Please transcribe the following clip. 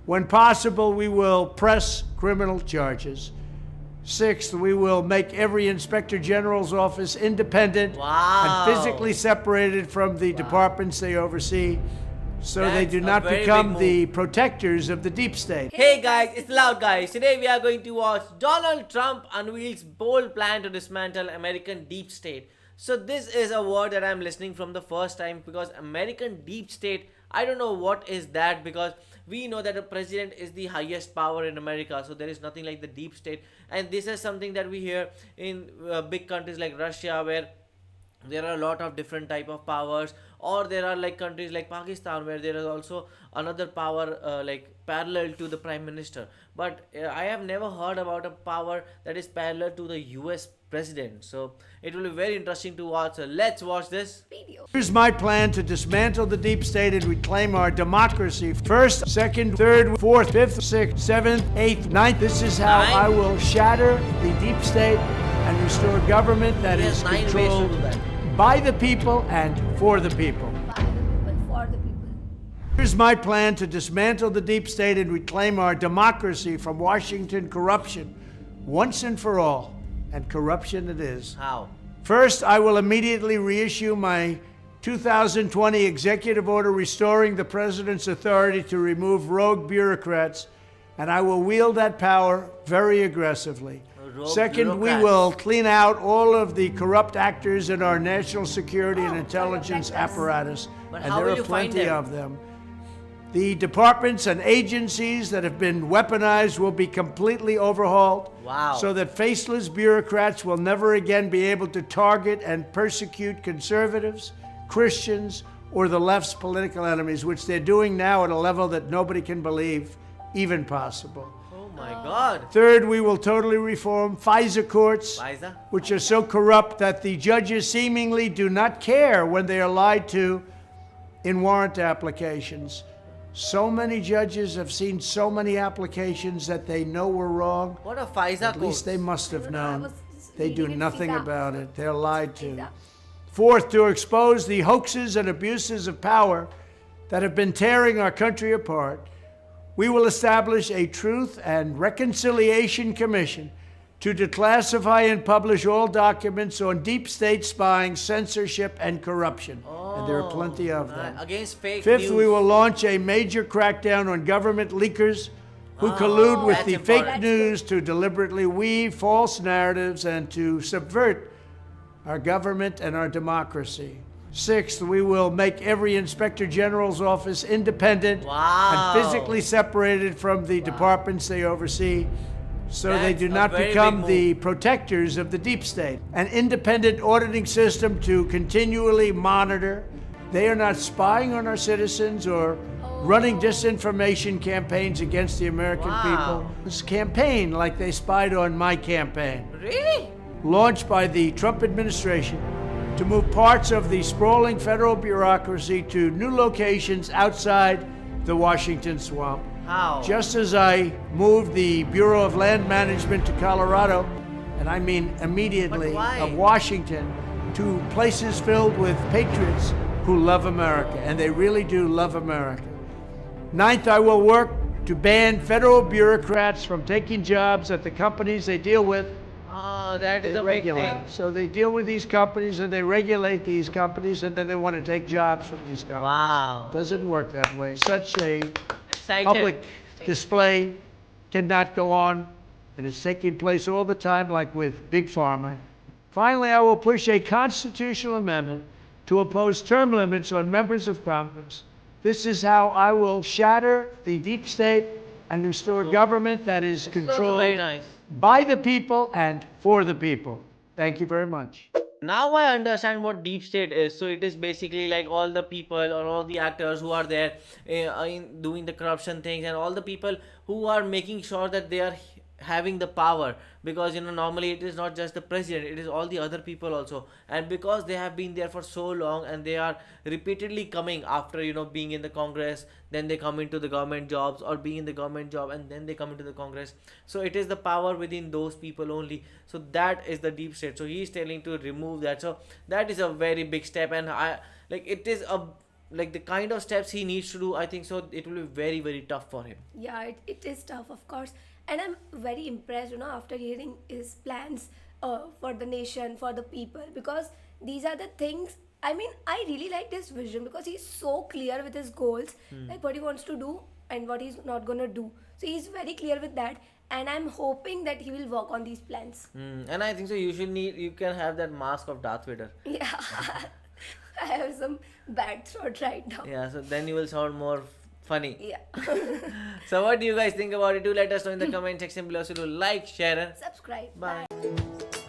When possible, we will press criminal charges. Sixth, we will make every Inspector General's office independent and physically separated from the departments they oversee, so they do not become the protectors of the deep state. Hey guys, it's Loud Guys. Today we are going to watch Donald Trump unveils bold plan to dismantle American deep state. So this is a word that I'm listening from the first time, because American deep state, I don't know what is that, because we know that the president is the highest power in America, so there is nothing like the deep state. And this is something that we hear in big countries like Russia, where there are a lot of different type of powers, or there are like countries like Pakistan where there is also another power like parallel to the prime minister. But I have never heard about a power that is parallel to the US president. So it will be very interesting to watch. So let's watch this video. Here's my plan to dismantle the deep state and reclaim our democracy. First, second, third, fourth, fifth, sixth, seventh, eighth, ninth. This is how I will shatter the deep state and restore government that is controlled by the people and for the people. By the people, for the people. Here's my plan to dismantle the deep state and reclaim our democracy from Washington corruption once and for all. And corruption it is. How? First, I will immediately reissue my 2020 executive order restoring the president's authority to remove rogue bureaucrats, and I will wield that power very aggressively. Second, we will clean out all of the corrupt actors in our national security and intelligence apparatus, and there are plenty of them. The departments and agencies that have been weaponized will be completely overhauled, so that faceless bureaucrats will never again be able to target and persecute conservatives, Christians, or the left's political enemies, which they're doing now at a level that nobody can believe even possible. Oh my God. Third, we will totally reform FISA courts, which are so corrupt that the judges seemingly do not care when they are lied to in warrant applications. So many judges have seen so many applications that they know were wrong. What a FISA court. At least they must have known. They do nothing about it. They're lied to. Fourth, to expose the hoaxes and abuses of power that have been tearing our country apart, we will establish a Truth and Reconciliation Commission to declassify and publish all documents on deep state spying, censorship, and corruption. And there are plenty of them. Against fake Fifth, news. we will launch a major crackdown on government leakers who collude with the fake news to deliberately weave false narratives and to subvert our government and our democracy. Sixth, we will make every Inspector General's office independent and physically separated from the departments they oversee, so they do not become the protectors of the deep state. An independent auditing system to continually monitor. They are not spying on our citizens or running disinformation campaigns against the American people. This campaign, like they spied on my campaign. Really? Launched by the Trump administration to move parts of the sprawling federal bureaucracy to new locations outside the Washington swamp. How? Just as I moved the Bureau of Land Management to Colorado, and I mean immediately, of Washington to places filled with patriots who love America, and they really do love America. Ninth, I will work to ban federal bureaucrats from taking jobs at the companies they deal with. That is a big thing. So they deal with these companies and they regulate these companies, and then they want to take jobs from these companies. Wow. Doesn't work that way. Such a public display cannot go on, and it's taking place all the time, like with Big Pharma. Finally, I will push a constitutional amendment to impose term limits on members of Congress. This is how I will shatter the deep state and restore government that is controlled by the people and for the people. Thank you very much. Now I understand what deep state is. So it is basically like all the people or all the actors who are there in doing the corruption things, and all the people who are making sure that they are having the power, because normally it is not just the president, it is all the other people also. And because they have been there for so long and they are repeatedly coming after being in the Congress, then they come into the government jobs, or being in the government job and then they come into the Congress. So it is the power within those people only. So that is the deep state. So he is telling to remove that. So that is a very big step, and it is a like the kind of steps he needs to do, I think so it will be very, very tough for him. Yeah, it is tough, of course. And I'm very impressed, after hearing his plans for the nation, for the people, because these are the things. I mean, I really like this vision because he's so clear with his goals, like what he wants to do and what he's not gonna do. So he's very clear with that, and I'm hoping that he will work on these plans. And I think so you can have that mask of Darth Vader. Yeah, I have some bad throat right now. Yeah, so then you will sound more funny. Yeah. So what do you guys think about it? Do let us know in the comment section below. So do like, share, and Subscribe. bye. Bye.